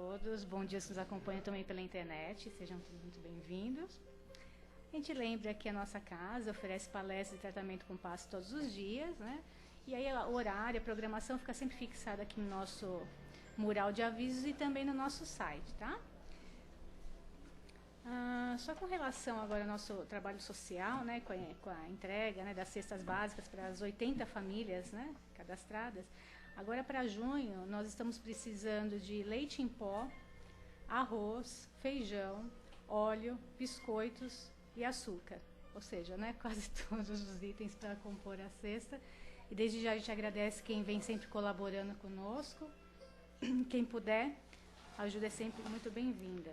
todos. Bom dia, que nos acompanham também pela internet. Sejam todos muito bem-vindos. A gente lembra que a nossa casa oferece palestras de tratamento com passe todos os dias, né? E aí o horário, a programação fica sempre fixada aqui no nosso mural de avisos e também no nosso site, tá? Só com relação agora ao nosso trabalho social, né, com a entrega, né, das cestas básicas para as 80 famílias, né, cadastradas, agora para junho nós estamos precisando de leite em pó, arroz, feijão, óleo, biscoitos e açúcar. Ou seja, né, quase todos os itens para compor a cesta. E desde já a gente agradece quem vem sempre colaborando conosco. Quem puder, a ajuda é sempre muito bem-vinda.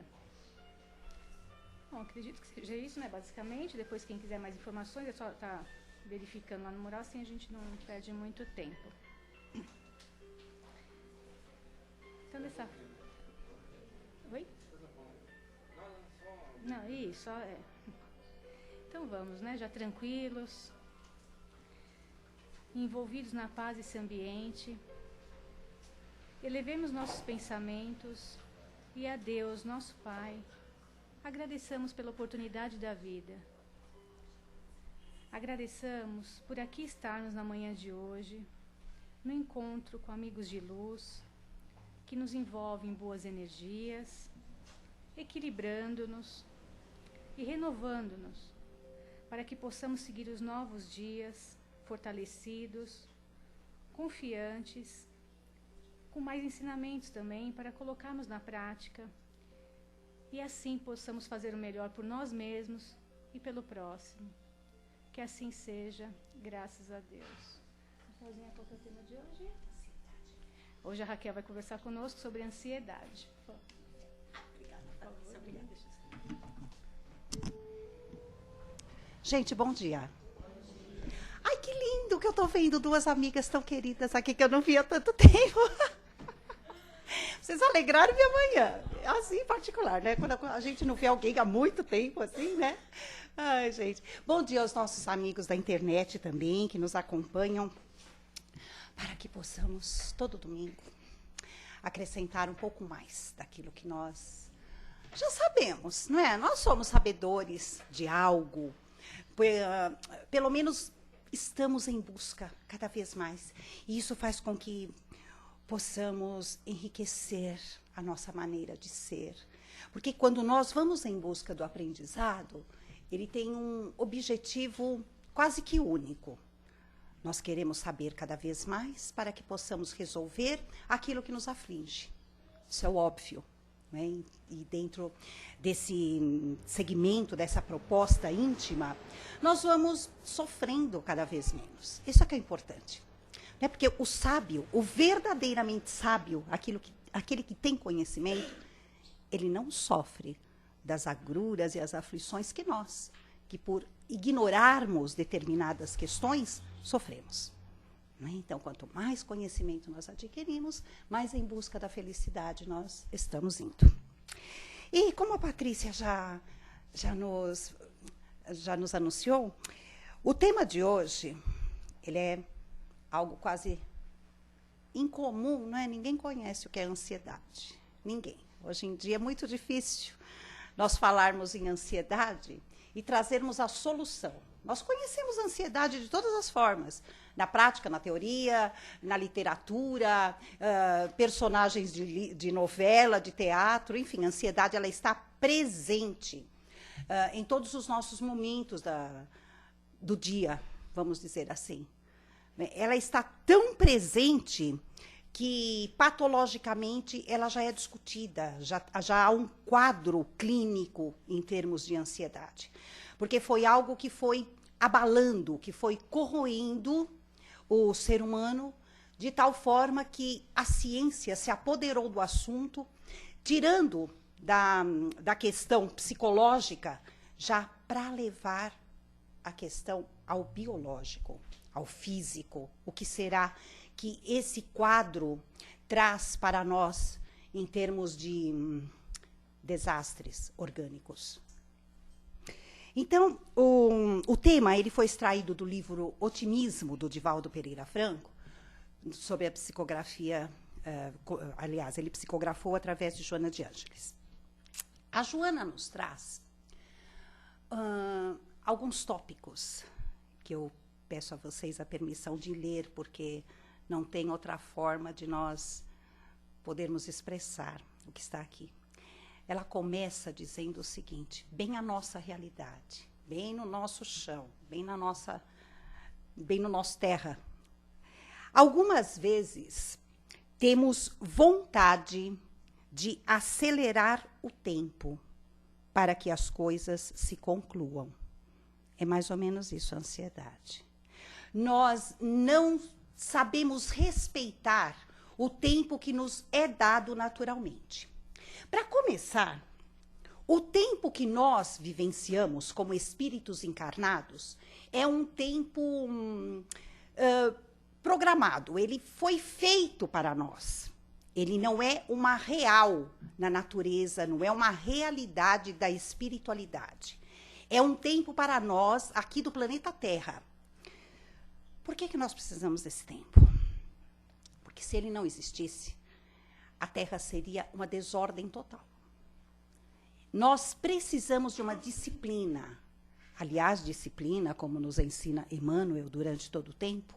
Bom, acredito que seja isso, né, basicamente. Depois, quem quiser mais informações, é só estar verificando lá no mural, assim a gente não perde muito tempo. Então, dessa... Oi? Não, isso, só é. Então vamos, né, já tranquilos, envolvidos na paz desse ambiente. Elevemos nossos pensamentos e a Deus, nosso Pai, agradeçamos pela oportunidade da vida. Agradeçamos por aqui estarmos na manhã de hoje, no encontro com amigos de luz, que nos envolvem em boas energias, equilibrando-nos e renovando-nos, para que possamos seguir os novos dias fortalecidos, confiantes, com mais ensinamentos também para colocarmos na prática e assim possamos fazer o melhor por nós mesmos e pelo próximo. Que assim seja, graças a Deus. Raquelzinha, qual que é o tema de hoje? Ansiedade. Hoje a Raquel vai conversar conosco sobre ansiedade. Obrigada, Patrícia. Obrigada. Gente, bom dia. Ai, que lindo que eu tô vendo duas amigas tão queridas aqui que eu não via há tanto tempo. Vocês alegraram minha manhã, assim em particular, né? Quando a gente não vê alguém há muito tempo, assim, né? Ai, gente. Bom dia aos nossos amigos da internet também, que nos acompanham, para que possamos, todo domingo, acrescentar um pouco mais daquilo que nós já sabemos, não é? Nós somos sabedores de algo, pelo menos estamos em busca cada vez mais. E isso faz com que possamos enriquecer a nossa maneira de ser. Porque quando nós vamos em busca do aprendizado, ele tem um objetivo quase que único. Nós queremos saber cada vez mais para que possamos resolver aquilo que nos aflige. Isso é o óbvio, né? E dentro desse segmento, dessa proposta íntima, nós vamos sofrendo cada vez menos. Isso é que é importante. Né? Porque o sábio, o verdadeiramente sábio, aquele que tem conhecimento, ele não sofre das agruras e as aflições que nós, que por ignorarmos determinadas questões, sofremos. Né? Então, quanto mais conhecimento nós adquirimos, mais em busca da felicidade nós estamos indo. E como a Patrícia já nos anunciou, o tema de hoje, ele é algo quase incomum, não é? Ninguém conhece o que é ansiedade. Ninguém. Hoje em dia é muito difícil nós falarmos em ansiedade e trazermos a solução. Nós conhecemos a ansiedade de todas as formas. Na prática, na teoria, na literatura, personagens de novela, de teatro, enfim, a ansiedade ela está presente em todos os nossos momentos do dia, vamos dizer assim. Ela está tão presente que, patologicamente, ela já é discutida, já há um quadro clínico em termos de ansiedade. Porque foi algo que foi abalando, que foi corroendo o ser humano, de tal forma que a ciência se apoderou do assunto, tirando da questão psicológica, já para levar a questão ao biológico, ao físico, o que será que esse quadro traz para nós em termos de desastres orgânicos. Então, o tema ele foi extraído do livro Otimismo, do Divaldo Pereira Franco, sobre a psicografia aliás, ele psicografou através de Joana de Ângeles. A Joana nos traz alguns tópicos que eu peço a vocês a permissão de ler, porque não tem outra forma de nós podermos expressar o que está aqui. Ela começa dizendo o seguinte, bem a nossa realidade, bem no nosso chão, bem no nosso terra. Algumas vezes temos vontade de acelerar o tempo para que as coisas se concluam. É mais ou menos isso, a ansiedade. Nós não sabemos respeitar o tempo que nos é dado naturalmente. Para começar, o tempo que nós vivenciamos como espíritos encarnados é um tempo programado, ele foi feito para nós. Ele não é uma real na natureza, não é uma realidade da espiritualidade. É um tempo para nós aqui do planeta Terra. Por que nós precisamos desse tempo? Porque se ele não existisse, a Terra seria uma desordem total. Nós precisamos de uma disciplina. Aliás, disciplina, como nos ensina Emmanuel durante todo o tempo,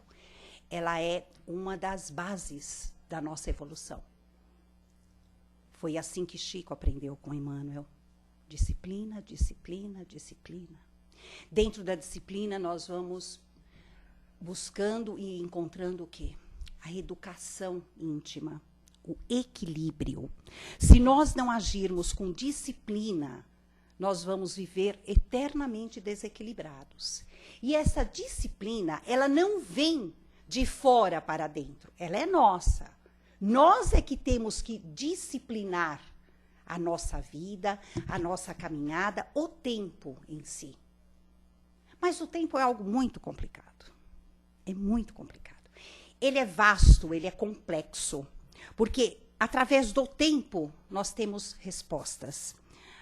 ela é uma das bases da nossa evolução. Foi assim que Chico aprendeu com Emmanuel. Disciplina, disciplina, disciplina. Dentro da disciplina, nós vamos buscando e encontrando o quê? A educação íntima, o equilíbrio. Se nós não agirmos com disciplina, nós vamos viver eternamente desequilibrados. E essa disciplina, ela não vem de fora para dentro, ela é nossa. Nós é que temos que disciplinar a nossa vida, a nossa caminhada, o tempo em si. Mas o tempo é algo muito complicado. É muito complicado. Ele é vasto, ele é complexo, porque através do tempo nós temos respostas.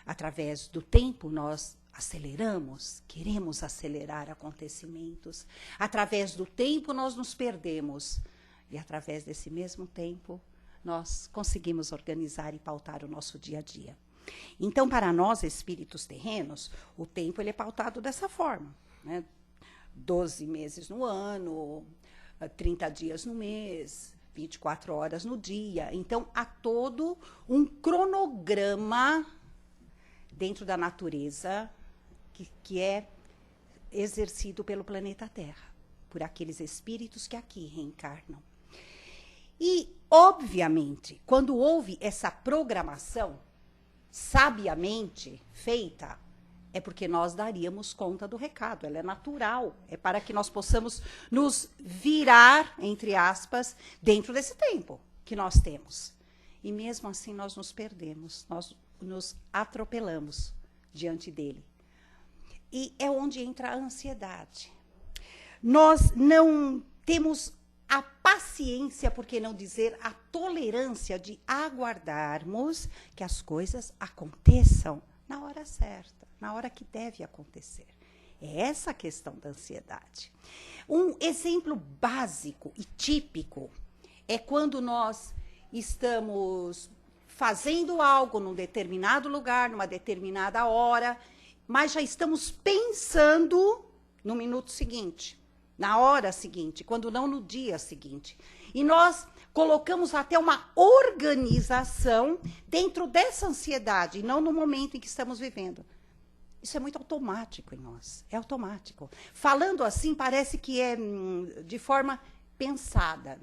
Através do tempo nós aceleramos, queremos acelerar acontecimentos. Através do tempo nós nos perdemos. E através desse mesmo tempo nós conseguimos organizar e pautar o nosso dia a dia. Então, para nós, espíritos terrenos, o tempo ele é pautado dessa forma, né? 12 meses no ano, 30 dias no mês, 24 horas no dia. Então, há todo um cronograma dentro da natureza que é exercido pelo planeta Terra, por aqueles espíritos que aqui reencarnam. E, obviamente, quando houve essa programação sabiamente feita, é porque nós daríamos conta do recado, ela é natural, é para que nós possamos nos virar, entre aspas, dentro desse tempo que nós temos. E mesmo assim nós nos perdemos, nós nos atropelamos diante dele. E é onde entra a ansiedade. Nós não temos a paciência, por que não dizer a tolerância de aguardarmos que as coisas aconteçam na hora certa, na hora que deve acontecer. É essa a questão da ansiedade. Um exemplo básico e típico é quando nós estamos fazendo algo num determinado lugar, numa determinada hora, mas já estamos pensando no minuto seguinte, na hora seguinte, quando não no dia seguinte. E nós colocamos até uma organização dentro dessa ansiedade, e não no momento em que estamos vivendo. Isso é muito automático em nós, é automático. Falando assim, parece que é de forma pensada,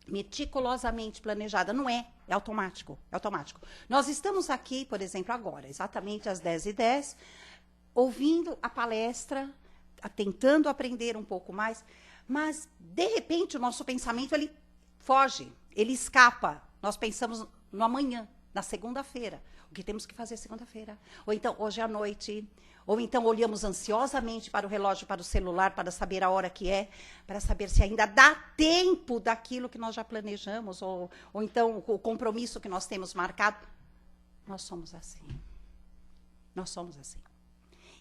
meticulosamente planejada. Não é, é automático, é automático. Nós estamos aqui, por exemplo, agora, exatamente às 10h10, ouvindo a palestra, tentando aprender um pouco mais, mas, de repente, o nosso pensamento, ele foge, ele escapa. Nós pensamos no amanhã, na segunda-feira. O que temos que fazer segunda-feira? Ou então, hoje à noite. Ou então, olhamos ansiosamente para o relógio, para o celular, para saber a hora que é, para saber se ainda dá tempo daquilo que nós já planejamos, ou então o compromisso que nós temos marcado. Nós somos assim. Nós somos assim.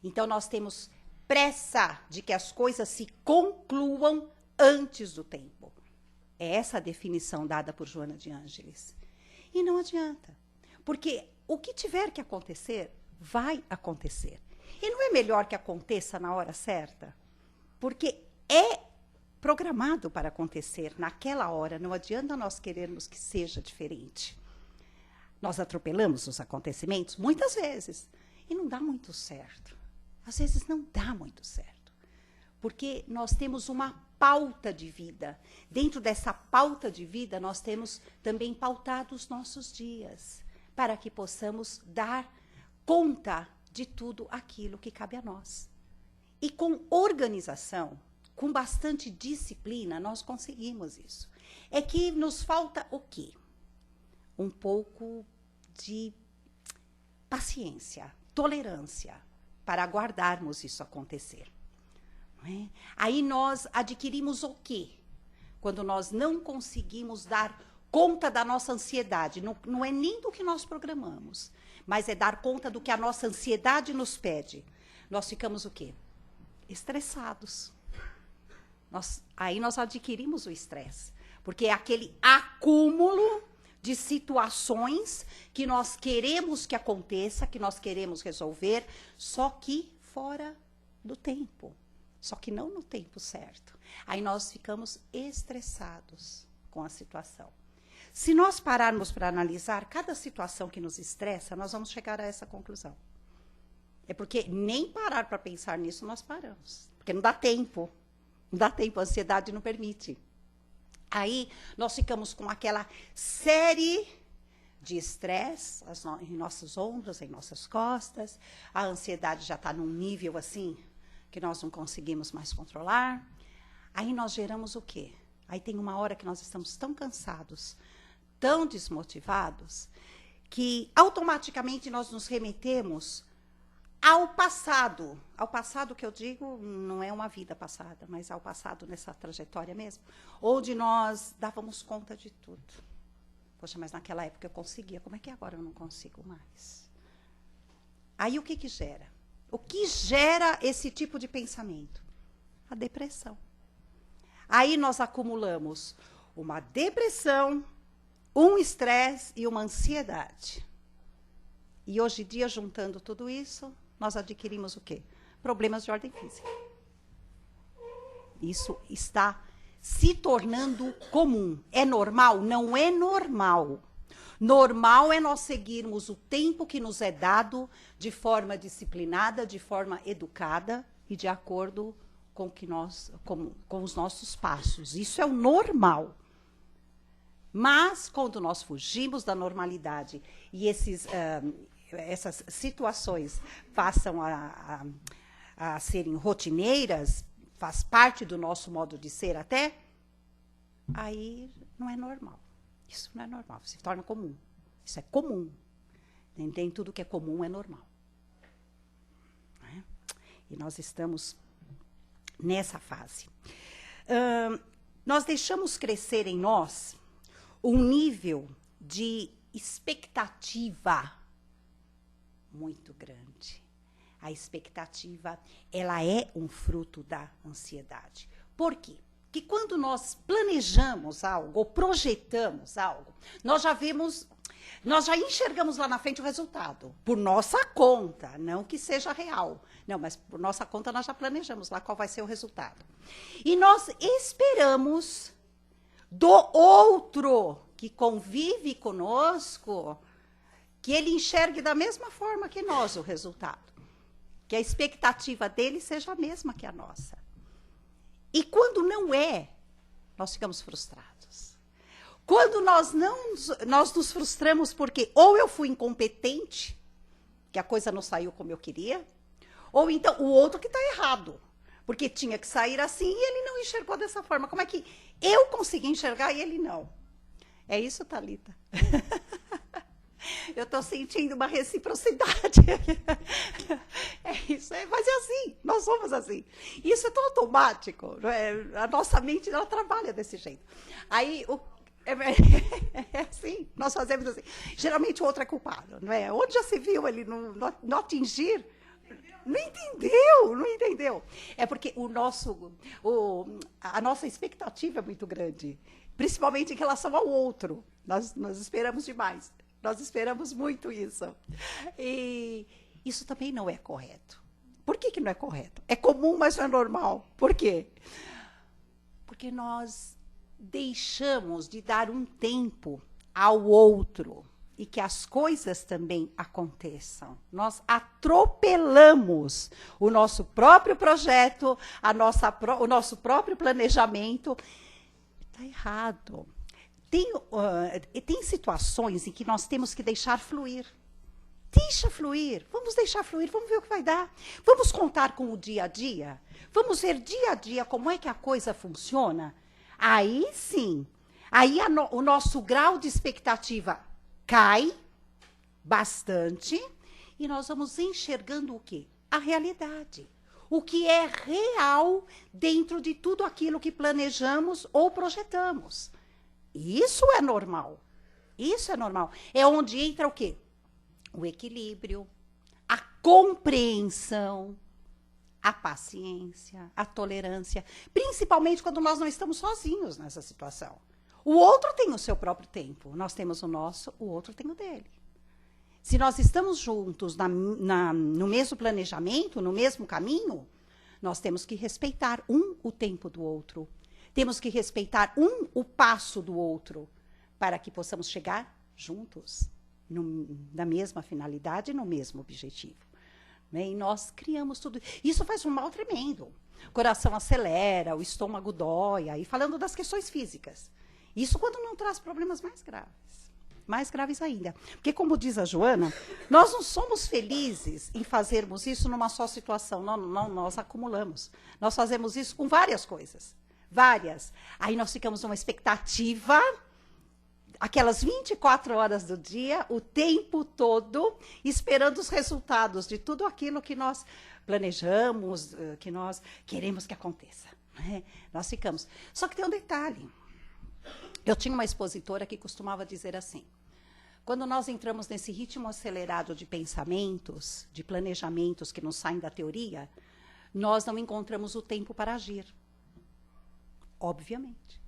Então, nós temos pressa de que as coisas se concluam antes do tempo. É essa a definição dada por Joana de Ângeles. E não adianta. Porque o que tiver que acontecer, vai acontecer. E não é melhor que aconteça na hora certa? Porque é programado para acontecer naquela hora. Não adianta nós querermos que seja diferente. Nós atropelamos os acontecimentos muitas vezes. E não dá muito certo. Às vezes não dá muito certo. Porque nós temos uma pauta de vida. Dentro dessa pauta de vida, nós temos também pautado os nossos dias, para que possamos dar conta de tudo aquilo que cabe a nós. E com organização, com bastante disciplina, nós conseguimos isso. É que nos falta o quê? Um pouco de paciência, tolerância, para aguardarmos isso acontecer. Não é? Aí nós adquirimos o quê? Quando nós não conseguimos dar conta da nossa ansiedade. Não é nem do que nós programamos, mas é dar conta do que a nossa ansiedade nos pede. Nós ficamos o quê? Estressados. Aí nós adquirimos o estresse. Porque é aquele acúmulo de situações que nós queremos que aconteça, que nós queremos resolver, só que fora do tempo. Só que não no tempo certo. Aí nós ficamos estressados com a situação. Se nós pararmos para analisar cada situação que nos estressa, nós vamos chegar a essa conclusão. É porque nem parar para pensar nisso nós paramos. Porque não dá tempo. Não dá tempo, a ansiedade não permite. Aí nós ficamos com aquela série de estresse em nossos ombros, em nossas costas. A ansiedade já está num nível assim que nós não conseguimos mais controlar. Aí nós geramos o quê? Aí tem uma hora que nós estamos tão cansados, tão desmotivados, que automaticamente nós nos remetemos ao passado. Ao passado que eu digo, não é uma vida passada, mas ao passado nessa trajetória mesmo, onde nós dávamos conta de tudo. Poxa, mas naquela época eu conseguia, como é que agora eu não consigo mais? Aí o que que gera? O que gera esse tipo de pensamento? A depressão. Aí nós acumulamos uma depressão, um estresse e uma ansiedade. E hoje em dia, juntando tudo isso, nós adquirimos o quê? Problemas de ordem física. Isso está se tornando comum. É normal? Não é normal. Normal é nós seguirmos o tempo que nos é dado de forma disciplinada, de forma educada e de acordo com, com os nossos passos. Isso é o normal. Mas, quando nós fugimos da normalidade e essas situações passam a serem rotineiras, faz parte do nosso modo de ser até, aí não é normal. Isso não é normal, se torna comum. Isso é comum. Nem tudo que é comum é normal. Não é? E nós estamos nessa fase. Nós deixamos crescer em nós um nível de expectativa muito grande. A expectativa, ela é um fruto da ansiedade. Por quê? Porque quando nós planejamos algo, ou projetamos algo, nós já enxergamos lá na frente o resultado. Por nossa conta, não que seja real. Não, mas por nossa conta nós já planejamos lá qual vai ser o resultado. E nós esperamos do outro que convive conosco, que ele enxergue da mesma forma que nós o resultado. Que a expectativa dele seja a mesma que a nossa. E quando não é, nós ficamos frustrados. Quando nós nos frustramos porque ou eu fui incompetente, que a coisa não saiu como eu queria, ou então o outro que está errado, porque tinha que sair assim e ele não enxergou dessa forma. Como é que eu consegui enxergar e ele não? É isso, Thalita? Eu estou sentindo uma reciprocidade. É isso, mas é assim, nós somos assim. Isso é tão automático, não é? A nossa mente ela trabalha desse jeito. Aí, é assim, nós fazemos assim. Geralmente o outro é culpado, não é? Onde já se viu ele não atingir, Não entendeu, não entendeu. É porque a nossa expectativa é muito grande, principalmente em relação ao outro. Nós esperamos demais, nós esperamos muito isso. E isso também não é correto. Por que não é correto? É comum, mas não é normal. Por quê? Porque nós deixamos de dar um tempo ao outro e que as coisas também aconteçam. Nós atropelamos o nosso próprio projeto, o nosso próprio planejamento. Está errado. Tem situações em que nós temos que deixar fluir. Deixa fluir, vamos deixar fluir, vamos ver o que vai dar. Vamos contar com o dia a dia? Vamos ver dia a dia como é que a coisa funciona? Aí sim, aí o nosso grau de expectativa cai bastante e nós vamos enxergando o quê? A realidade. O que é real dentro de tudo aquilo que planejamos ou projetamos. Isso é normal. Isso é normal. É onde entra o quê? O equilíbrio, a compreensão, a paciência, a tolerância, principalmente quando nós não estamos sozinhos nessa situação. O outro tem o seu próprio tempo, nós temos o nosso, o outro tem o dele. Se nós estamos juntos no mesmo planejamento, no mesmo caminho, nós temos que respeitar o tempo do outro. Temos que respeitar o passo do outro, para que possamos chegar juntos, na mesma finalidade, no mesmo objetivo. Né? E nós criamos tudo. Isso faz um mal tremendo. O coração acelera, o estômago dói, aí falando das questões físicas. Isso quando não traz problemas mais graves ainda. Porque, como diz a Joana, nós não somos felizes em fazermos isso numa só situação. Não, nós acumulamos. Nós fazemos isso com várias coisas. Várias. Aí nós ficamos numa expectativa, aquelas 24 horas do dia, o tempo todo, esperando os resultados de tudo aquilo que nós planejamos, que nós queremos que aconteça. Né? Nós ficamos. Só que tem um detalhe. Eu tinha uma expositora que costumava dizer assim, quando nós entramos nesse ritmo acelerado de pensamentos, de planejamentos que nos saem da teoria, nós não encontramos o tempo para agir. Obviamente.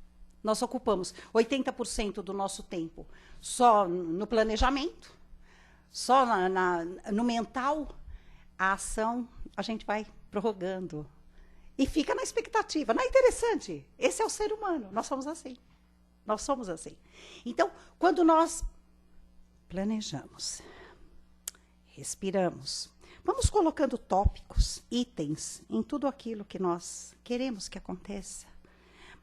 Nós ocupamos 80% do nosso tempo só no planejamento, só no mental. A ação a gente vai prorrogando. E fica na expectativa. Não é interessante? Esse é o ser humano. Nós somos assim. Nós somos assim. Então, quando nós planejamos, respiramos, vamos colocando tópicos, itens, em tudo aquilo que nós queremos que aconteça.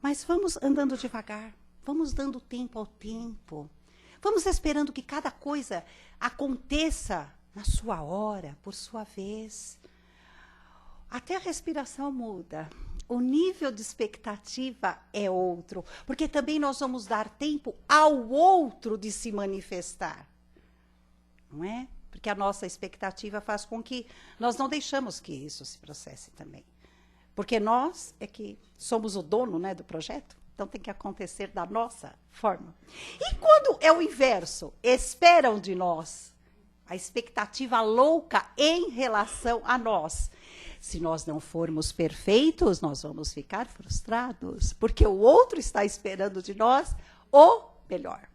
Mas vamos andando devagar, vamos dando tempo ao tempo. Vamos esperando que cada coisa aconteça na sua hora, por sua vez. Até a respiração muda. O nível de expectativa é outro, porque também nós vamos dar tempo ao outro de se manifestar. Não é? Porque a nossa expectativa faz com que nós não deixamos que isso se processe também. Porque nós é que somos o dono, né, do projeto, então tem que acontecer da nossa forma. E quando é o inverso, esperam de nós a expectativa louca em relação a nós. Se nós não formos perfeitos, nós vamos ficar frustrados, porque o outro está esperando de nós o melhor.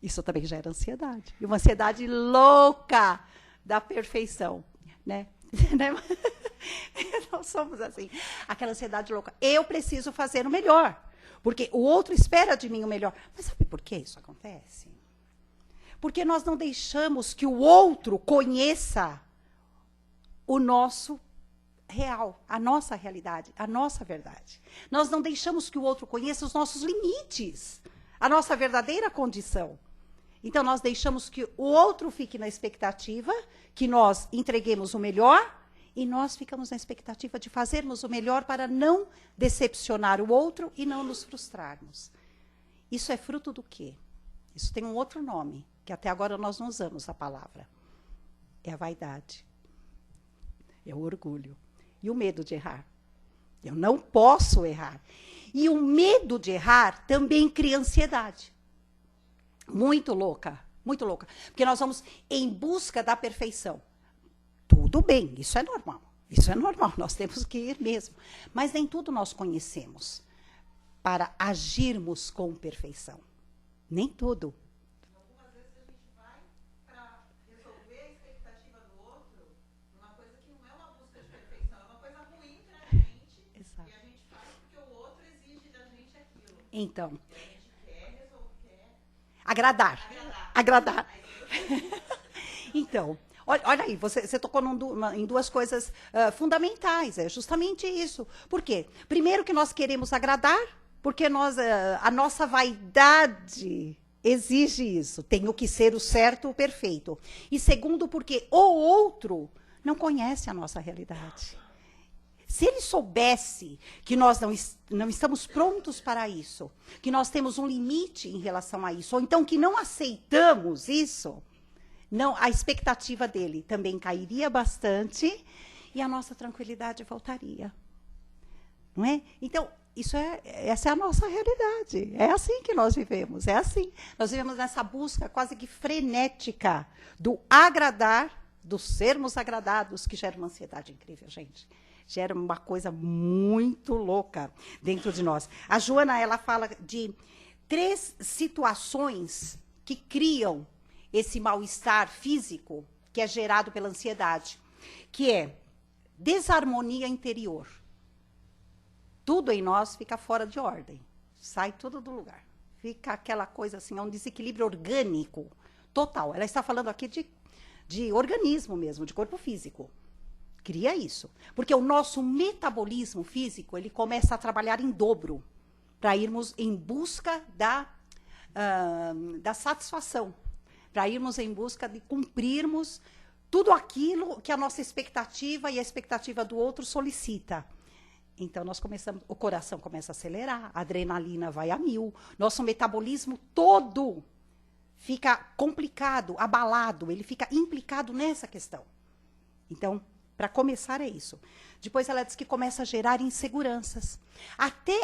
Isso também gera ansiedade. E uma ansiedade louca da perfeição, né? Nós somos assim. Aquela ansiedade louca. Eu preciso fazer o melhor, porque o outro espera de mim o melhor. Mas sabe por que isso acontece? Porque nós não deixamos que o outro conheça o nosso real, a nossa realidade, a nossa verdade. Nós não deixamos que o outro conheça os nossos limites, a nossa verdadeira condição. Então, nós deixamos que o outro fique na expectativa, que nós entreguemos o melhor, e nós ficamos na expectativa de fazermos o melhor para não decepcionar o outro e não nos frustrarmos. Isso é fruto do quê? Isso tem um outro nome, que até agora nós não usamos a palavra. É a vaidade. É o orgulho. E o medo de errar. Eu não posso errar. E o medo de errar também cria ansiedade. Muito louca, muito louca. Porque nós vamos em busca da perfeição. Tudo bem, isso é normal. Isso é normal, nós temos que ir mesmo. Mas nem tudo nós conhecemos para agirmos com perfeição. Nem tudo. Algumas vezes a gente vai para resolver a expectativa do outro, uma coisa que não é uma busca de perfeição, é uma coisa ruim para a gente. Exato. E a gente faz porque o outro exige da gente aquilo. Então. E a gente quer resolver. Agradar. Então, olha aí, você tocou em duas coisas fundamentais, é justamente isso. Por quê? Primeiro que nós queremos agradar, porque a nossa vaidade exige isso, tenho que ser o certo, o perfeito. E segundo, porque o outro não conhece a nossa realidade. Se ele soubesse que nós não estamos prontos para isso, que nós temos um limite em relação a isso, ou então que não aceitamos isso, não, a expectativa dele também cairia bastante e a nossa tranquilidade voltaria. Não é? Então, essa é a nossa realidade. É assim que nós vivemos, é assim. Nós vivemos nessa busca quase que frenética do agradar, do sermos agradados, que gera uma ansiedade incrível, gente. Gera uma coisa muito louca dentro de nós. A Joana, ela fala de 3 situações que criam esse mal-estar físico que é gerado pela ansiedade, que é desarmonia interior. Tudo em nós fica fora de ordem, sai tudo do lugar. Fica aquela coisa assim, é um desequilíbrio orgânico total. Ela está falando aqui de organismo mesmo, de corpo físico. Cria isso. Porque o nosso metabolismo físico, ele começa a trabalhar em dobro para irmos em busca da satisfação, para irmos em busca de cumprirmos tudo aquilo que a nossa expectativa e a expectativa do outro solicita. Então, o coração começa a acelerar, a adrenalina vai a 1000, nosso metabolismo todo fica complicado, abalado, ele fica implicado nessa questão. Então, para começar é isso. Depois ela diz que começa a gerar inseguranças. Até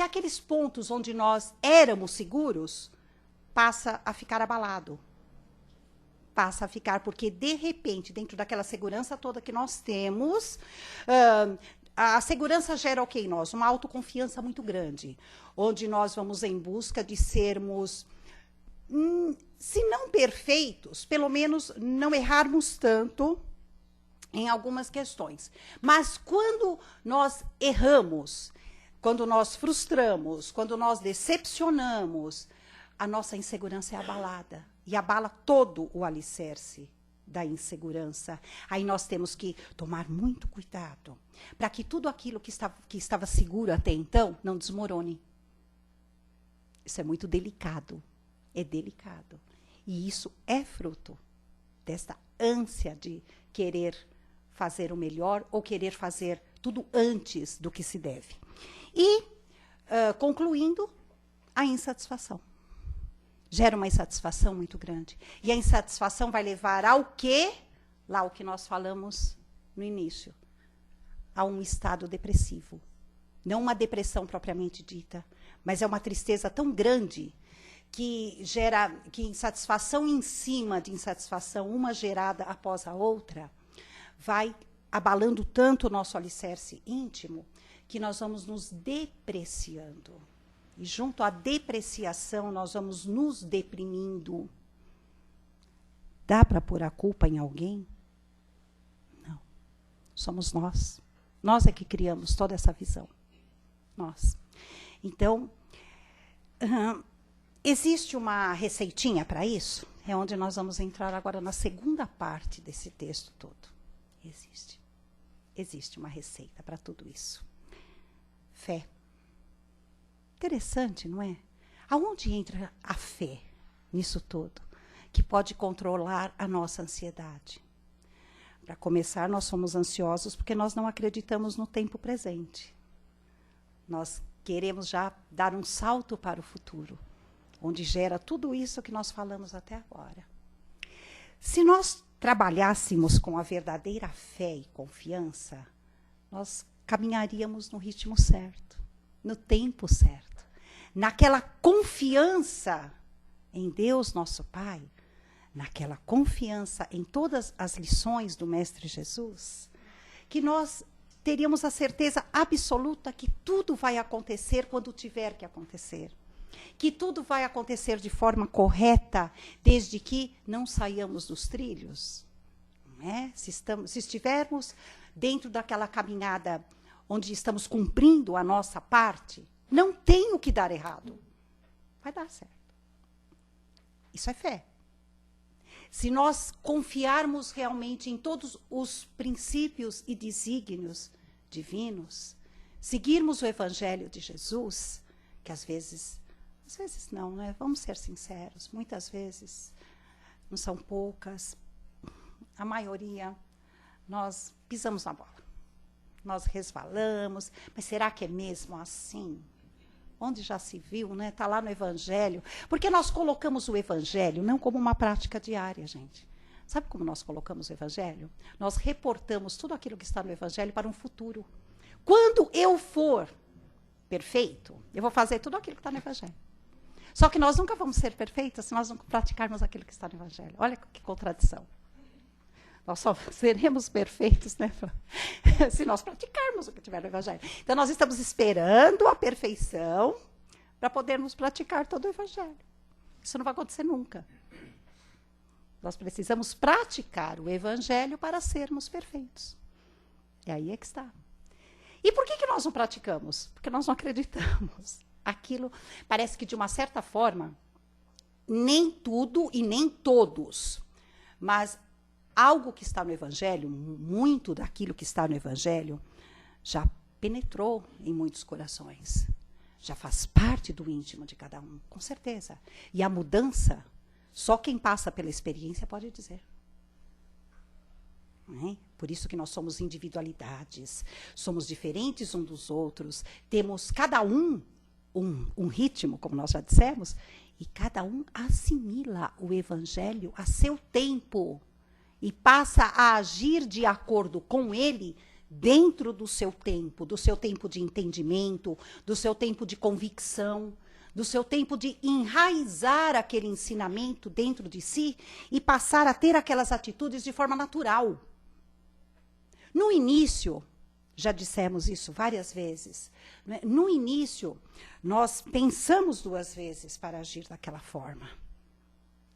aqueles pontos onde nós éramos seguros, passa a ficar abalado. Passa a ficar, porque de repente, dentro daquela segurança toda que nós temos, a segurança gera o que em nós? Uma autoconfiança muito grande, onde nós vamos em busca de sermos, se não perfeitos, pelo menos não errarmos tanto em algumas questões. Mas quando nós erramos, quando nós frustramos, quando nós decepcionamos, a nossa insegurança é abalada. E abala todo o alicerce da insegurança. Aí nós temos que tomar muito cuidado para que tudo aquilo que estava seguro até então não desmorone. Isso é muito delicado. É delicado. E isso é fruto desta ânsia de querer fazer o melhor ou querer fazer tudo antes do que se deve. E, concluindo, a insatisfação. Gera uma insatisfação muito grande. E a insatisfação vai levar ao quê? Lá o que nós falamos no início. A um estado depressivo. Não uma depressão propriamente dita, mas é uma tristeza tão grande que gera insatisfação em cima de insatisfação, uma gerada após a outra, vai abalando tanto o nosso alicerce íntimo que nós vamos nos depreciando. E junto à depreciação, nós vamos nos deprimindo. Dá para pôr a culpa em alguém? Não. Somos nós. Nós é que criamos toda essa visão. Nós. Então, existe uma receitinha para isso? É onde nós vamos entrar agora na segunda parte desse texto todo. Existe. Existe uma receita para tudo isso. Fé. Interessante, não é? Aonde entra a fé nisso tudo? Que pode controlar a nossa ansiedade. Para começar, nós somos ansiosos porque nós não acreditamos no tempo presente. Nós queremos já dar um salto para o futuro, onde gera tudo isso que nós falamos até agora. Se nós trabalhássemos com a verdadeira fé e confiança, nós caminharíamos no ritmo certo, no tempo certo, naquela confiança em Deus, nosso Pai, naquela confiança em todas as lições do Mestre Jesus, que nós teríamos a certeza absoluta que tudo vai acontecer quando tiver que acontecer. Que tudo vai acontecer de forma correta, desde que não saiamos dos trilhos. Não é? Se estivermos dentro daquela caminhada onde estamos cumprindo a nossa parte, não tem o que dar errado. Vai dar certo. Isso é fé. Se nós confiarmos realmente em todos os princípios e desígnios divinos, seguirmos o Evangelho de Jesus, que às vezes não, né? Vamos ser sinceros, muitas vezes, não são poucas, a maioria, nós pisamos na bola, nós resvalamos, mas será que é mesmo assim? Onde já se viu, né? Está lá no Evangelho. Porque nós colocamos o Evangelho não como uma prática diária, gente. Sabe como nós colocamos o Evangelho? Nós reportamos tudo aquilo que está no Evangelho para um futuro. Quando eu for perfeito, eu vou fazer tudo aquilo que está no Evangelho. Só que nós nunca vamos ser perfeitos se nós não praticarmos aquilo que está no Evangelho. Olha que contradição. Nós só seremos perfeitos, né, se nós praticarmos o que tiver no Evangelho. Então, nós estamos esperando a perfeição para podermos praticar todo o Evangelho. Isso não vai acontecer nunca. Nós precisamos praticar o Evangelho para sermos perfeitos. E aí é que está. E por que nós não praticamos? Porque nós não acreditamos. Aquilo parece que, de uma certa forma, nem tudo e nem todos, mas algo que está no Evangelho, muito daquilo que está no Evangelho, já penetrou em muitos corações. Já faz parte do íntimo de cada um, com certeza. E a mudança, só quem passa pela experiência pode dizer. Não é? Por isso que nós somos individualidades, somos diferentes uns dos outros, temos cada um ritmo, como nós já dissemos, e cada um assimila o Evangelho a seu tempo. E passa a agir de acordo com ele dentro do seu tempo de entendimento, do seu tempo de convicção, do seu tempo de enraizar aquele ensinamento dentro de si e passar a ter aquelas atitudes de forma natural. No início, já dissemos isso várias vezes, né? No início, nós pensamos 2 vezes para agir daquela forma.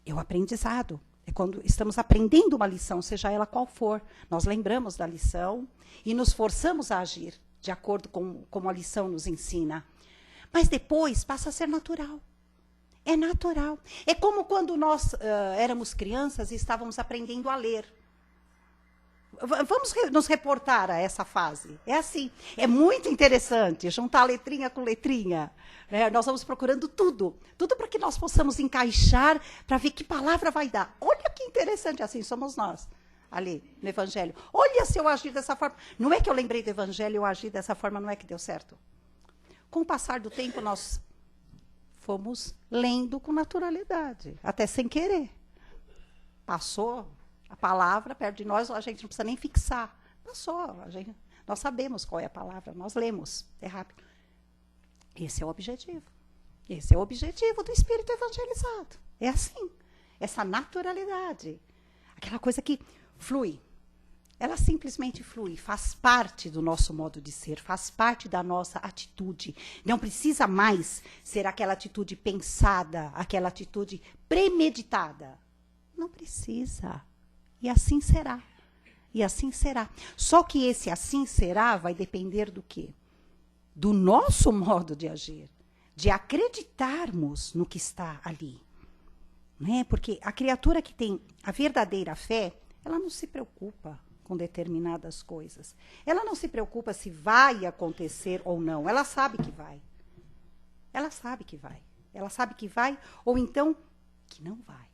É o aprendizado. É quando estamos aprendendo uma lição, seja ela qual for. Nós lembramos da lição e nos forçamos a agir de acordo com como a lição nos ensina. Mas depois passa a ser natural. É natural. É como quando nós éramos crianças e estávamos aprendendo a ler. Vamos nos reportar a essa fase. É assim. É muito interessante juntar letrinha com letrinha. Né? Nós vamos procurando tudo para que nós possamos encaixar, para ver que palavra vai dar. Olha que interessante, assim somos nós, ali no Evangelho. Olha se eu agir dessa forma. Não é que eu lembrei do Evangelho, eu agi dessa forma, não é que deu certo. Com o passar do tempo, nós fomos lendo com naturalidade, até sem querer. Passou a palavra perto de nós, a gente não precisa nem fixar. Passou, nós sabemos qual é a palavra, nós lemos, é rápido. Esse é o objetivo. Esse é o objetivo do espírito evangelizado. É assim, essa naturalidade. Aquela coisa que flui. Ela simplesmente flui, faz parte do nosso modo de ser, faz parte da nossa atitude. Não precisa mais ser aquela atitude pensada, aquela atitude premeditada. Não precisa. E assim será. E assim será. Só que esse assim será vai depender do quê? Do nosso modo de agir, de acreditarmos no que está ali. Né? Porque a criatura que tem a verdadeira fé, ela não se preocupa com determinadas coisas. Ela não se preocupa se vai acontecer ou não. Ela sabe que vai. Ela sabe que vai. Ela sabe que vai ou então que não vai.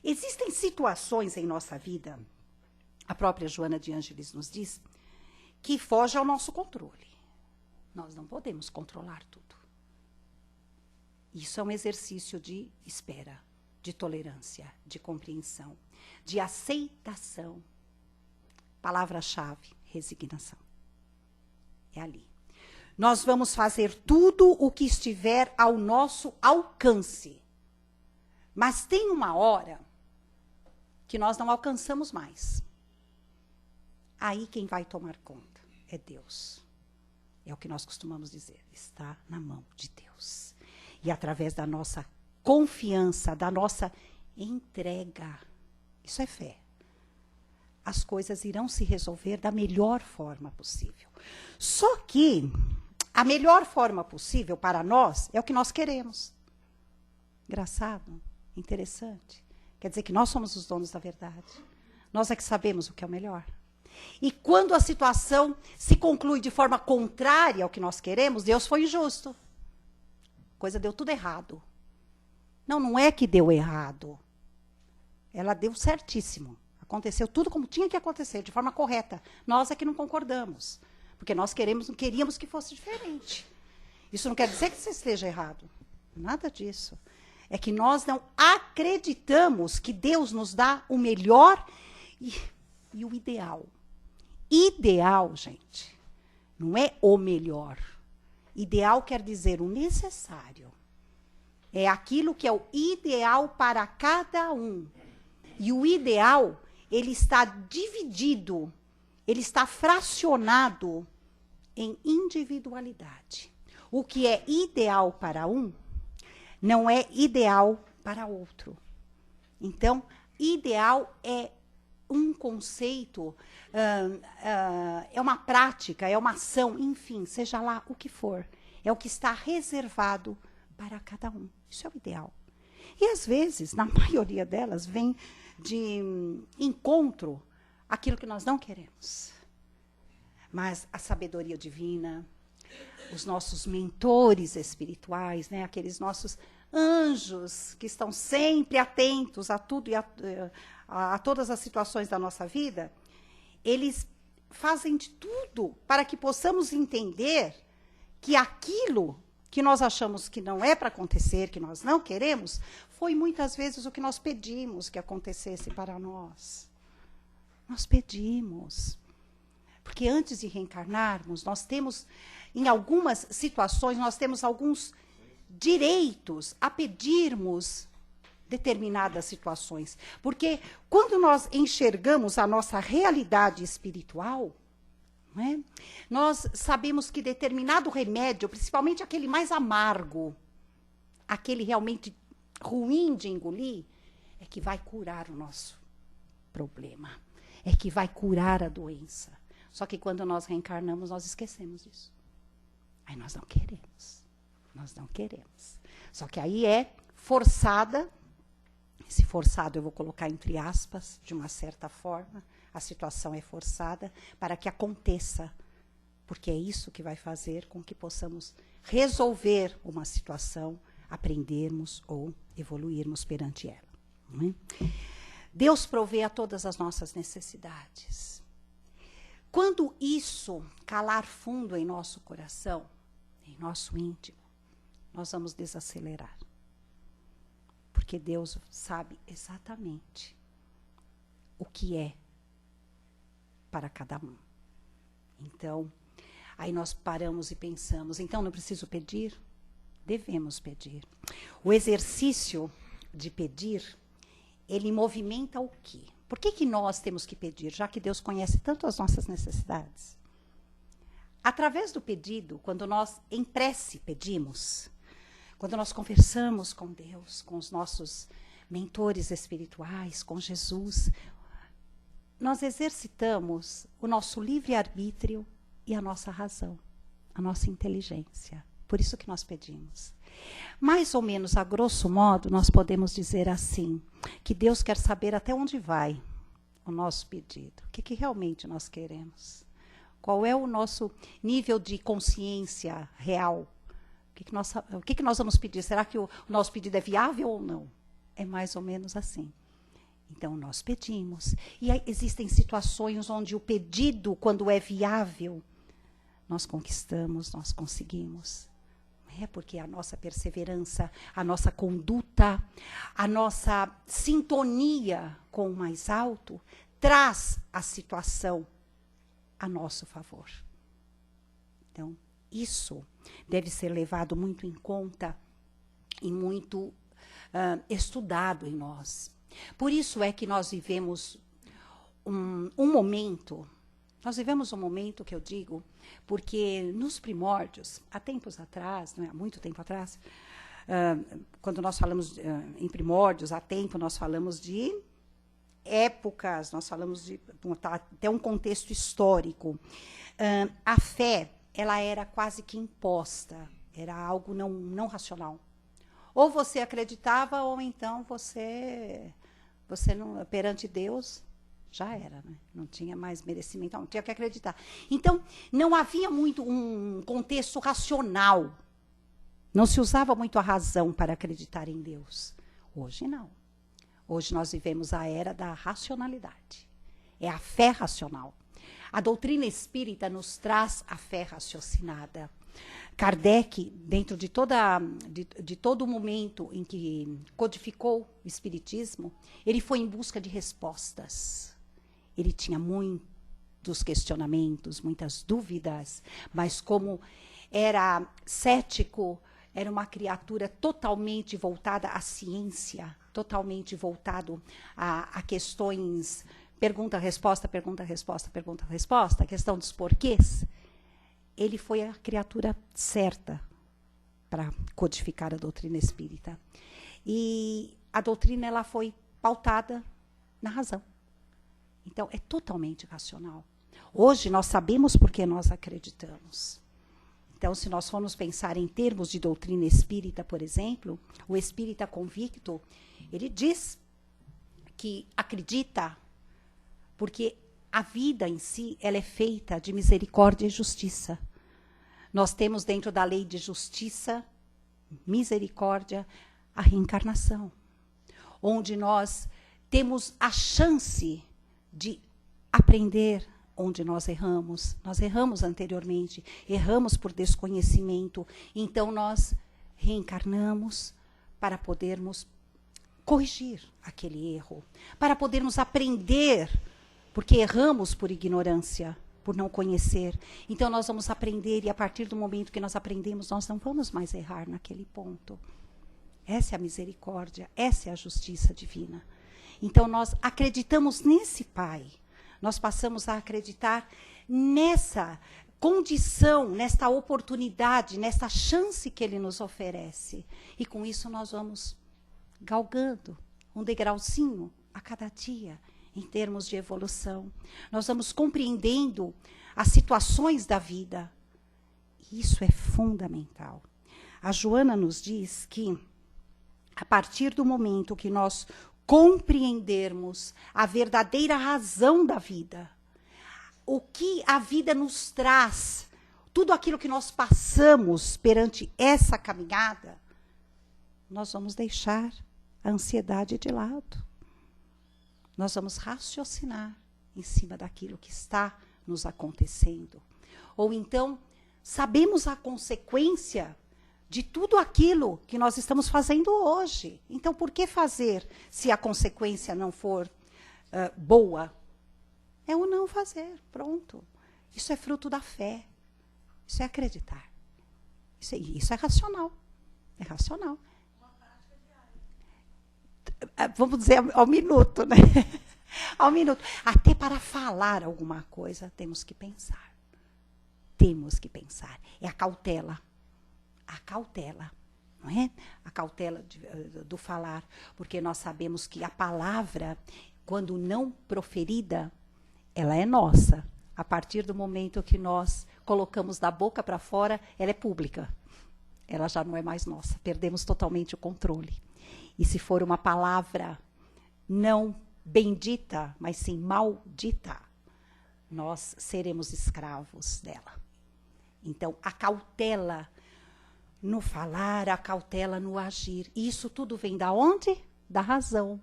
Existem situações em nossa vida, a própria Joana de Ângeles nos diz, que fogem ao nosso controle. Nós não podemos controlar tudo. Isso é um exercício de espera, de tolerância, de compreensão, de aceitação. Palavra-chave, resignação. É ali. Nós vamos fazer tudo o que estiver ao nosso alcance. Mas tem uma hora que nós não alcançamos mais. Aí quem vai tomar conta é Deus. É o que nós costumamos dizer, está na mão de Deus. E através da nossa confiança, da nossa entrega, isso é fé, as coisas irão se resolver da melhor forma possível. Só que a melhor forma possível para nós é o que nós queremos. Engraçado, interessante. Quer dizer que nós somos os donos da verdade. Nós é que sabemos o que é o melhor. E quando a situação se conclui de forma contrária ao que nós queremos, Deus foi injusto. A coisa deu tudo errado. Não, não é que deu errado. Ela deu certíssimo. Aconteceu tudo como tinha que acontecer, de forma correta. Nós é que não concordamos. Porque nós queríamos que fosse diferente. Isso não quer dizer que isso esteja errado. Nada disso. É que nós não acreditamos que Deus nos dá o melhor e o ideal. Ideal, gente, não é o melhor. Ideal quer dizer o necessário. É aquilo que é o ideal para cada um. E o ideal, ele está dividido, ele está fracionado em individualidade. O que é ideal para um, não é ideal para outro. Então, ideal é um conceito, é uma prática, é uma ação, enfim, seja lá o que for. É o que está reservado para cada um. Isso é o ideal. E, às vezes, na maioria delas, vem de encontro aquilo que nós não queremos. Mas a sabedoria divina, os nossos mentores espirituais, né, aqueles nossos anjos que estão sempre atentos a tudo e a todas as situações da nossa vida, eles fazem de tudo para que possamos entender que aquilo que nós achamos que não é para acontecer, que nós não queremos, foi muitas vezes o que nós pedimos que acontecesse para nós. Nós pedimos. Porque antes de reencarnarmos, nós temos, em algumas situações, nós temos alguns direitos a pedirmos determinadas situações. Porque quando nós enxergamos a nossa realidade espiritual, não é? Nós sabemos que determinado remédio, principalmente aquele mais amargo, aquele realmente ruim de engolir, é que vai curar o nosso problema, é que vai curar a doença. Só que quando nós reencarnamos, nós esquecemos disso. Aí nós não queremos. Nós não queremos. Só que aí é forçada, esse forçado eu vou colocar entre aspas, de uma certa forma, a situação é forçada para que aconteça, porque é isso que vai fazer com que possamos resolver uma situação, aprendermos ou evoluirmos perante ela. Não é? Deus provê a todas as nossas necessidades. Quando isso calar fundo em nosso coração, em nosso íntimo, nós vamos desacelerar. Porque Deus sabe exatamente o que é para cada um. Então, aí nós paramos e pensamos, então não preciso pedir? Devemos pedir. O exercício de pedir, ele movimenta o quê? Por que nós temos que pedir, já que Deus conhece tanto as nossas necessidades? Através do pedido, quando nós em prece pedimos, quando nós conversamos com Deus, com os nossos mentores espirituais, com Jesus, nós exercitamos o nosso livre-arbítrio e a nossa razão, a nossa inteligência. Por isso que nós pedimos. Mais ou menos, a grosso modo, nós podemos dizer assim, que Deus quer saber até onde vai o nosso pedido. O que realmente nós queremos? Qual é o nosso nível de consciência real? O que nós vamos pedir? Será que o nosso pedido é viável ou não? É mais ou menos assim. Então, nós pedimos. E aí, existem situações onde o pedido, quando é viável, nós conquistamos, nós conseguimos. É porque a nossa perseverança, a nossa conduta, a nossa sintonia com o mais alto, traz a situação a nosso favor. Então, isso deve ser levado muito em conta e muito estudado em nós. Por isso é que nós vivemos um momento, que eu digo, porque nos primórdios, há tempos atrás, não é, há muito tempo atrás, quando nós falamos em primórdios, há tempo, nós falamos de épocas, nós falamos de até um contexto histórico. A fé, ela era quase que imposta, era algo não racional. Ou você acreditava, ou então você não, perante Deus, já era, né? Não tinha mais merecimento, não tinha que acreditar. Então, não havia muito um contexto racional. Não se usava muito a razão para acreditar em Deus. Hoje, não. Hoje nós vivemos a era da racionalidade. É a fé racional. A doutrina espírita nos traz a fé raciocinada. Kardec, dentro de todo o momento em que codificou o espiritismo, ele foi em busca de respostas. Ele tinha muitos questionamentos, muitas dúvidas, mas como era cético, era uma criatura totalmente voltada à ciência, totalmente voltado a questões pergunta-resposta, pergunta-resposta, pergunta-resposta, a questão dos porquês. Ele foi a criatura certa para codificar a doutrina espírita. E a doutrina ela foi pautada na razão. Então, é totalmente racional. Hoje, nós sabemos por que nós acreditamos. Então, se nós formos pensar em termos de doutrina espírita, por exemplo, o espírita convicto, ele diz que acredita porque a vida em si, ela é feita de misericórdia e justiça. Nós temos dentro da lei de justiça, misericórdia, a reencarnação, onde nós temos a chance de aprender onde nós erramos. Nós erramos anteriormente, erramos por desconhecimento, então nós reencarnamos para podermos corrigir aquele erro, para podermos aprender, porque erramos por ignorância, por não conhecer. Então nós vamos aprender, e a partir do momento que nós aprendemos, nós não vamos mais errar naquele ponto. Essa é a misericórdia, essa é a justiça divina. Então nós acreditamos nesse Pai, nós passamos a acreditar nessa condição, nesta oportunidade, nessa chance que Ele nos oferece. E com isso nós vamos galgando um degrauzinho a cada dia, em termos de evolução. Nós vamos compreendendo as situações da vida. Isso é fundamental. A Joana nos diz que, a partir do momento que nós compreendermos a verdadeira razão da vida, o que a vida nos traz, tudo aquilo que nós passamos perante essa caminhada, nós vamos deixar a ansiedade de lado. Nós vamos raciocinar em cima daquilo que está nos acontecendo. Ou então, sabemos a consequência de tudo aquilo que nós estamos fazendo hoje. Então, por que fazer se a consequência não for boa? É o não fazer, pronto. Isso é fruto da fé. Isso é acreditar. Isso é racional. É racional. Vamos dizer ao minuto, né? Ao minuto. Até para falar alguma coisa, temos que pensar. Temos que pensar. É a cautela. A cautela, não é? A cautela do falar. Porque nós sabemos que a palavra, quando não proferida, ela é nossa. A partir do momento que nós colocamos da boca para fora, ela é pública. Ela já não é mais nossa. Perdemos totalmente o controle. E se for uma palavra não bendita, mas sim maldita, nós seremos escravos dela. Então, a cautela no falar, a cautela no agir. E isso tudo vem da onde? Da razão.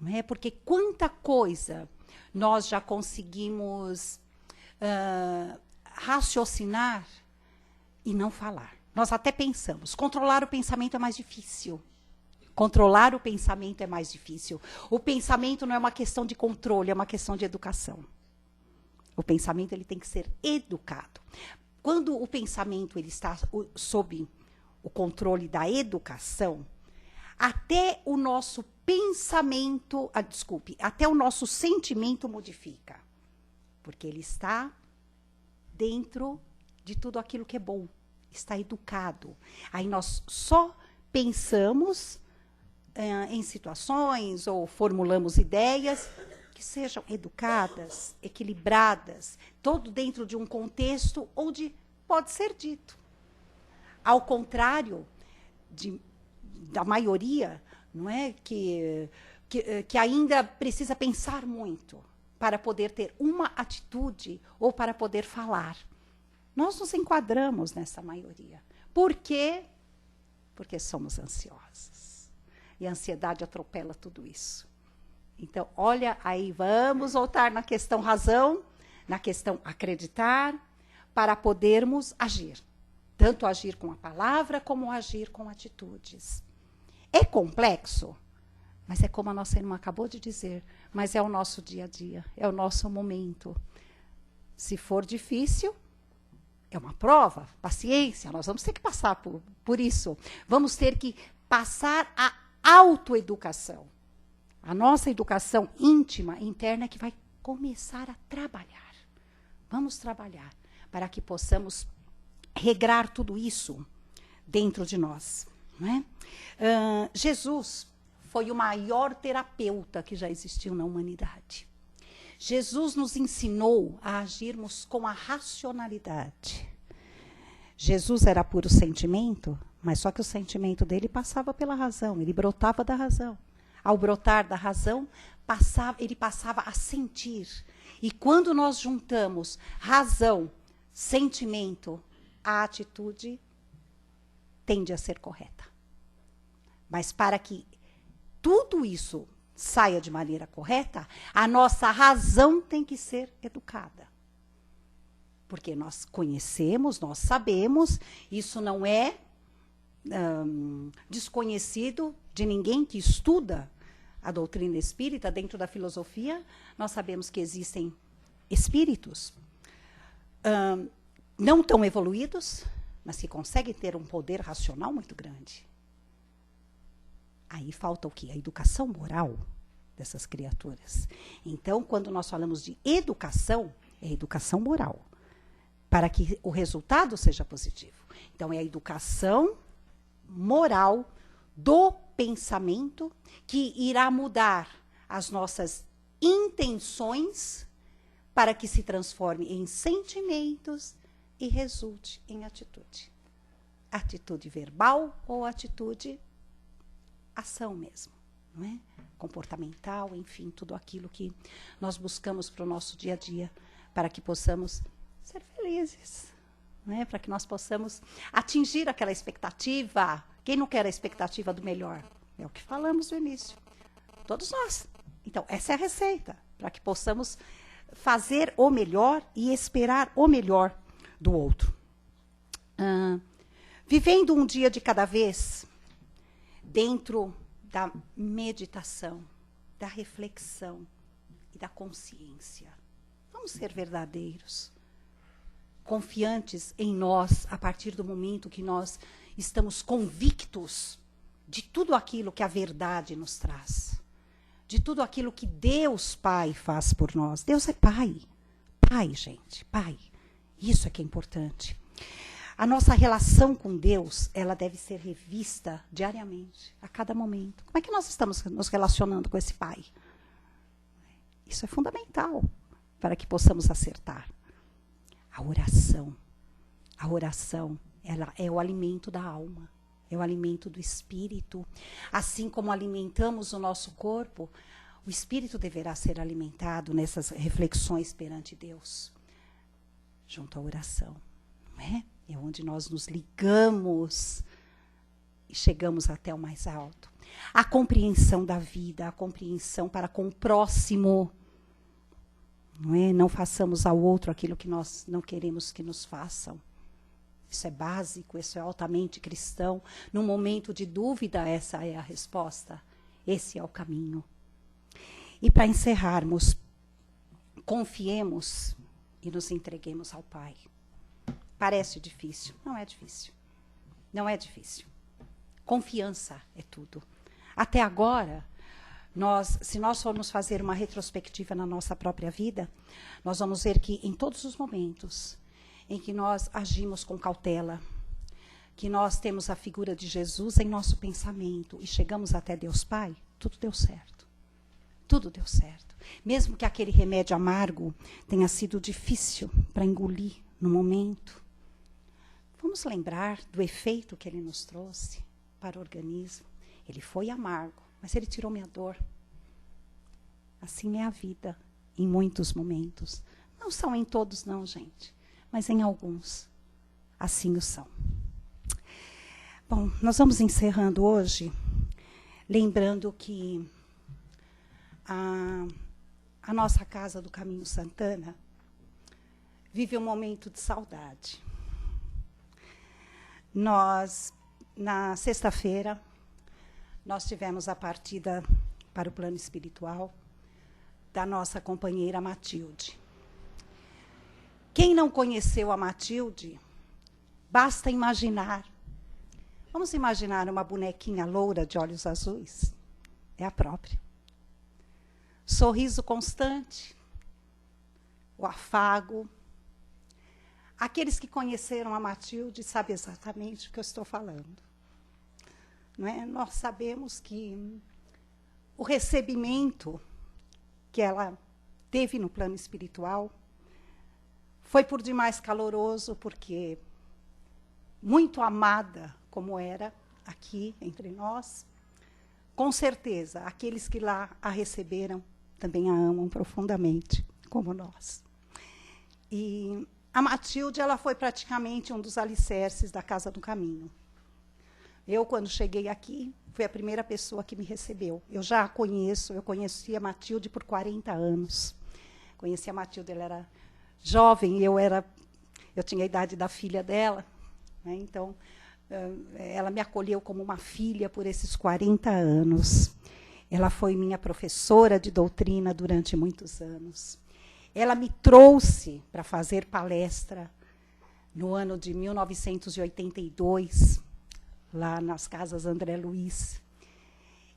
Não é? Porque quanta coisa nós já conseguimos raciocinar e não falar. Nós até pensamos. Controlar o pensamento é mais difícil. Controlar o pensamento é mais difícil. O pensamento não é uma questão de controle, é uma questão de educação. O pensamento ele tem que ser educado. Quando o pensamento ele está sob o controle da educação, até o nosso pensamento, até o nosso sentimento modifica. Porque ele está dentro de tudo aquilo que é bom, está educado. Aí nós só pensamos em situações ou formulamos ideias que sejam educadas, equilibradas, todo dentro de um contexto onde pode ser dito. Ao contrário da maioria, não é, que ainda precisa pensar muito para poder ter uma atitude ou para poder falar. Nós nos enquadramos nessa maioria. Por quê? Porque somos ansiosos. E a ansiedade atropela tudo isso. Então, olha aí, vamos voltar na questão razão, na questão acreditar, para podermos agir. Tanto agir com a palavra, como agir com atitudes. É complexo, mas é como a nossa irmã acabou de dizer, mas é o nosso dia a dia, é o nosso momento. Se for difícil, é uma prova, paciência, nós vamos ter que passar por isso. Vamos ter que passar a autoeducação. A nossa educação íntima, interna, é que vai começar a trabalhar. Vamos trabalhar para que possamos regrar tudo isso dentro de nós. Não é? Jesus foi o maior terapeuta que já existiu na humanidade. Jesus nos ensinou a agirmos com a racionalidade. Jesus era puro sentimento, mas só que o sentimento dele passava pela razão, ele brotava da razão. Ao brotar da razão, ele passava a sentir. E quando nós juntamos razão, sentimento, a atitude tende a ser correta. Mas para que tudo isso saia de maneira correta, a nossa razão tem que ser educada. Porque nós conhecemos, nós sabemos, isso não é desconhecido de ninguém que estuda a doutrina espírita. Dentro da filosofia, nós sabemos que existem espíritos não tão evoluídos, mas que conseguem ter um poder racional muito grande. Aí falta o quê? A educação moral dessas criaturas. Então, quando nós falamos de educação, é educação moral, para que o resultado seja positivo. Então, é a educação moral do pensamento que irá mudar as nossas intenções para que se transforme em sentimentos e resulte em atitude. Atitude verbal ou atitude ação mesmo, não é? Comportamental, enfim, tudo aquilo que nós buscamos para o nosso dia a dia, para que possamos ser felizes, não é? Para que nós possamos atingir aquela expectativa. Quem não quer a expectativa do melhor? É o que falamos no início. Todos nós. Então, essa é a receita, para que possamos fazer o melhor e esperar o melhor do outro. Vivendo um dia de cada vez, dentro da meditação, da reflexão e da consciência. Vamos ser verdadeiros, confiantes em nós, a partir do momento que nós estamos convictos de tudo aquilo que a verdade nos traz, de tudo aquilo que Deus Pai faz por nós. Deus é Pai. Pai, gente, Pai. Isso é que é importante. A nossa relação com Deus, ela deve ser revista diariamente, a cada momento. Como é que nós estamos nos relacionando com esse Pai? Isso é fundamental para que possamos acertar. A oração, ela é o alimento da alma, é o alimento do espírito. Assim como alimentamos o nosso corpo, o espírito deverá ser alimentado nessas reflexões perante Deus, junto à oração, não é? É onde nós nos ligamos e chegamos até o mais alto. A compreensão da vida, a compreensão para com o próximo. Não é? Não façamos ao outro aquilo que nós não queremos que nos façam. Isso é básico, isso é altamente cristão. No momento de dúvida, essa é a resposta. Esse é o caminho. E para encerrarmos, confiemos e nos entreguemos ao Pai. Parece difícil. Não é difícil. Não é difícil. Confiança é tudo. Até agora, se nós formos fazer uma retrospectiva na nossa própria vida, nós vamos ver que em todos os momentos em que nós agimos com cautela, que nós temos a figura de Jesus em nosso pensamento e chegamos até Deus Pai, tudo deu certo. Tudo deu certo. Mesmo que aquele remédio amargo tenha sido difícil para engolir no momento, vamos lembrar do efeito que ele nos trouxe para o organismo. Ele foi amargo, mas ele tirou minha dor. Assim é a vida, em muitos momentos. Não são em todos, não, gente, mas em alguns. Assim o são. Bom, nós vamos encerrando hoje, lembrando que a nossa casa do Caminho Santana vive um momento de saudade. Nós, na sexta-feira, nós tivemos a partida para o plano espiritual da nossa companheira Matilde. Quem não conheceu a Matilde, basta imaginar. Vamos imaginar uma bonequinha loura de olhos azuis? É a própria. Sorriso constante, o afago. Aqueles que conheceram a Matilde sabem exatamente o que eu estou falando. Não é? Nós sabemos que o recebimento que ela teve no plano espiritual foi por demais caloroso, porque muito amada como era aqui entre nós, com certeza, aqueles que lá a receberam também a amam profundamente, como nós. E a Matilde, ela foi praticamente um dos alicerces da Casa do Caminho. Eu, quando cheguei aqui, fui a primeira pessoa que me recebeu. Eu já a conheço, eu conheci a Matilde por 40 anos. Conheci a Matilde, ela era jovem, eu tinha a idade da filha dela, né? Então, ela me acolheu como uma filha por esses 40 anos. Ela foi minha professora de doutrina durante muitos anos. Ela me trouxe para fazer palestra no ano de 1982, lá nas Casas André Luiz.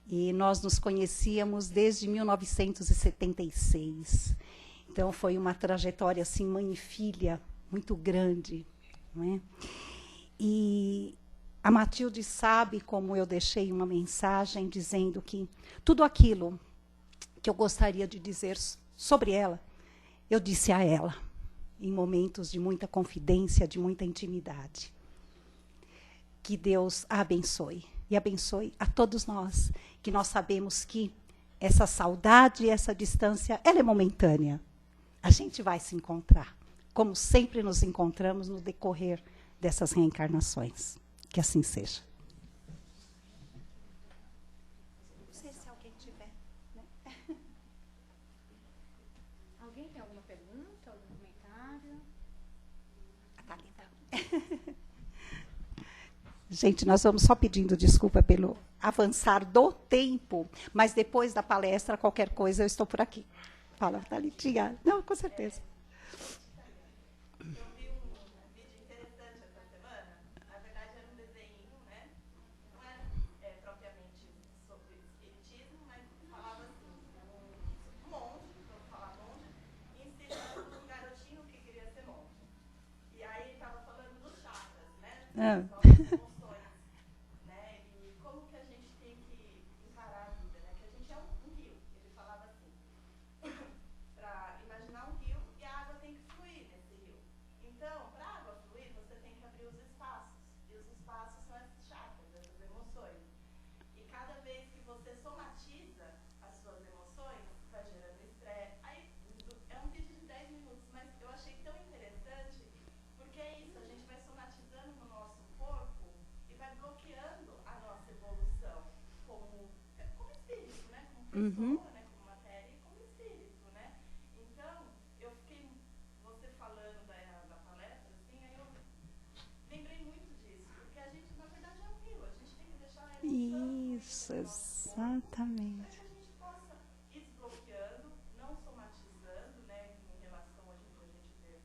E nós nos conhecíamos desde 1976. Então, foi uma trajetória, assim, mãe e filha, muito grande. Não é? E a Matilde sabe como eu deixei uma mensagem dizendo que tudo aquilo que eu gostaria de dizer sobre ela, eu disse a ela, em momentos de muita confidência, de muita intimidade. Que Deus a abençoe, e abençoe a todos nós, que nós sabemos que essa saudade, essa distância, ela é momentânea. A gente vai se encontrar, como sempre nos encontramos no decorrer dessas reencarnações. Que assim seja. Não sei se alguém tiver, né? Alguém tem alguma pergunta, algum comentário? A Thalita. Gente, nós vamos só pedindo desculpa pelo avançar do tempo, mas depois da palestra, qualquer coisa, eu estou por aqui. Fala, Thalitinha. Não, com certeza. Emoções, né? E como que a gente tem que encarar a vida, né? Que a gente é um rio. Ele falava assim, para imaginar um rio e a água tem que fluir nesse rio. Então, para a água fluir, você tem que abrir os espaços. E os espaços são essas chakras, essas emoções. E cada vez que você somatiza as suas emoções, vai gerando estresse. Aí, é um vídeo de 10 minutos, mas eu achei tão interessante, porque é isso, a gente vai somatizando no nosso corpo e vai bloqueando a nossa evolução como espírito, né? Como pessoa, né? Como matéria e como espírito, né? Então, eu fiquei, você falando da palestra, assim, aí eu lembrei muito disso, porque a gente, na verdade, é um rio, a gente tem que deixar a emoção Isso, exatamente. para que a gente possa ir desbloqueando, não somatizando, né? Em relação, hoje em dia, a gente vê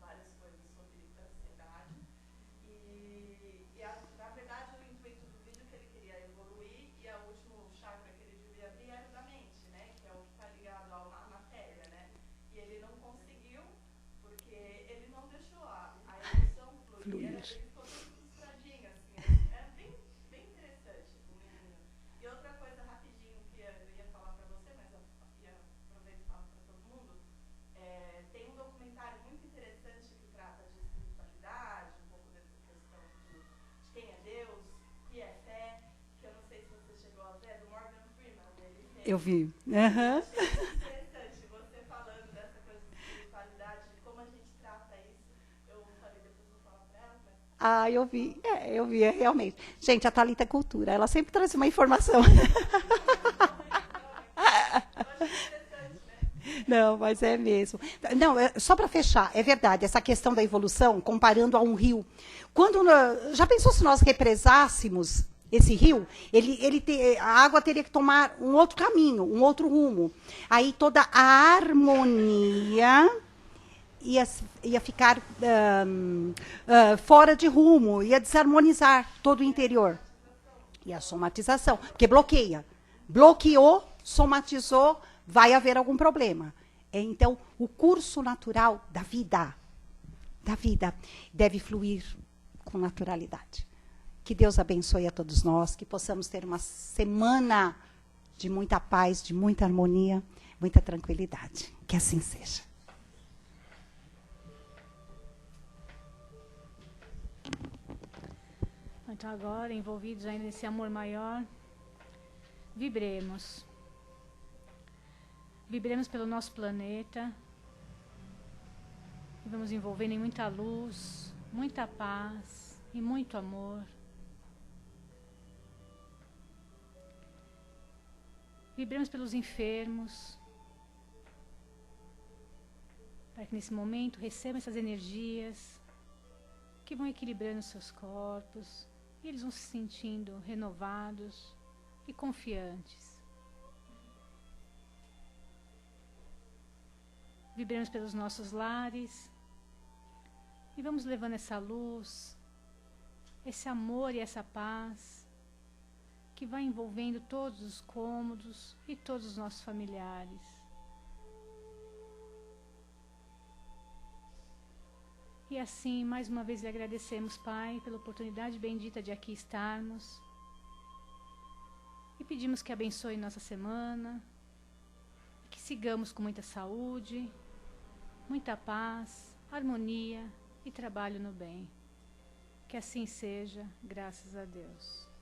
várias coisas sobre ansiedade. Na verdade, o intuito do vídeo é que ele queria evoluir, e o último Eu vi. Aham. Interessante você falando dessa coisa de espiritualidade, de como a gente trata isso. Eu falei, depois vou falar para ela, mas Ah, eu vi, realmente. Gente, a Thalita é cultura, ela sempre traz uma informação. Não, mas é mesmo. Não, só para fechar, é verdade, essa questão da evolução, comparando a um rio. Já pensou se nós represássemos esse rio? A água teria que tomar um outro caminho, um outro rumo. Aí toda a harmonia ia ficar fora de rumo, ia desarmonizar todo o interior. E a somatização, porque bloqueia. Bloqueou, somatizou, vai haver algum problema. Então, o curso natural da vida deve fluir com naturalidade. Que Deus abençoe a todos nós, que possamos ter uma semana de muita paz, de muita harmonia, muita tranquilidade. Que assim seja. Então agora, envolvidos ainda nesse amor maior, vibremos. Vibremos pelo nosso planeta. E vamos envolvendo em muita luz, muita paz e muito amor. Vibremos pelos enfermos, para que nesse momento recebam essas energias que vão equilibrando seus corpos e eles vão se sentindo renovados e confiantes. Vibremos pelos nossos lares e vamos levando essa luz, esse amor e essa paz que vai envolvendo todos os cômodos e todos os nossos familiares. E assim, mais uma vez lhe agradecemos, Pai, pela oportunidade bendita de aqui estarmos. E pedimos que abençoe nossa semana, que sigamos com muita saúde, muita paz, harmonia e trabalho no bem. Que assim seja, graças a Deus.